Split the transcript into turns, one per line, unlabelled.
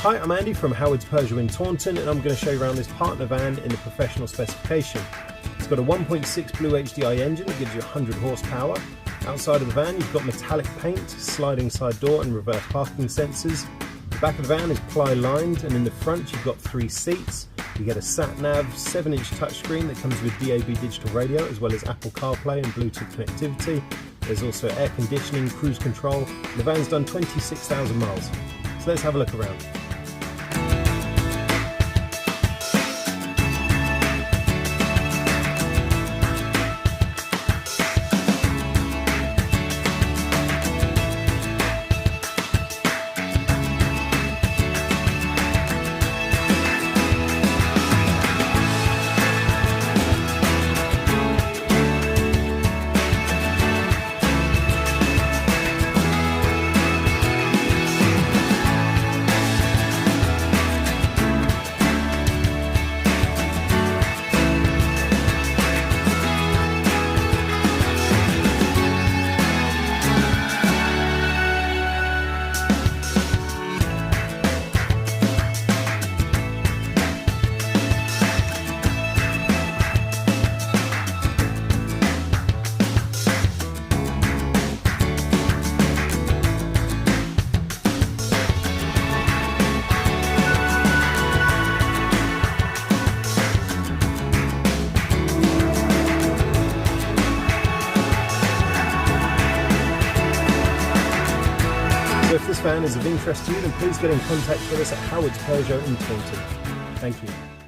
Hi, I'm Andy from Howard's Peugeot in Taunton, and I'm going to show you around this partner van in the professional specification. It's got a 1.6 Blue HDI engine that gives you 100 horsepower. Outside of the van you've got metallic paint, sliding side door and reverse parking sensors. The back of the van is ply lined, and in the front you've got 3 seats. You get a sat-nav 7-inch touchscreen that comes with DAB digital radio as well as Apple CarPlay and Bluetooth connectivity. There's also air conditioning, cruise control. The van's done 26,000 miles. So let's have a look around. So if this van is of interest to you, then please get in contact with us at Howard's Peugeot in Taunton. Thank you.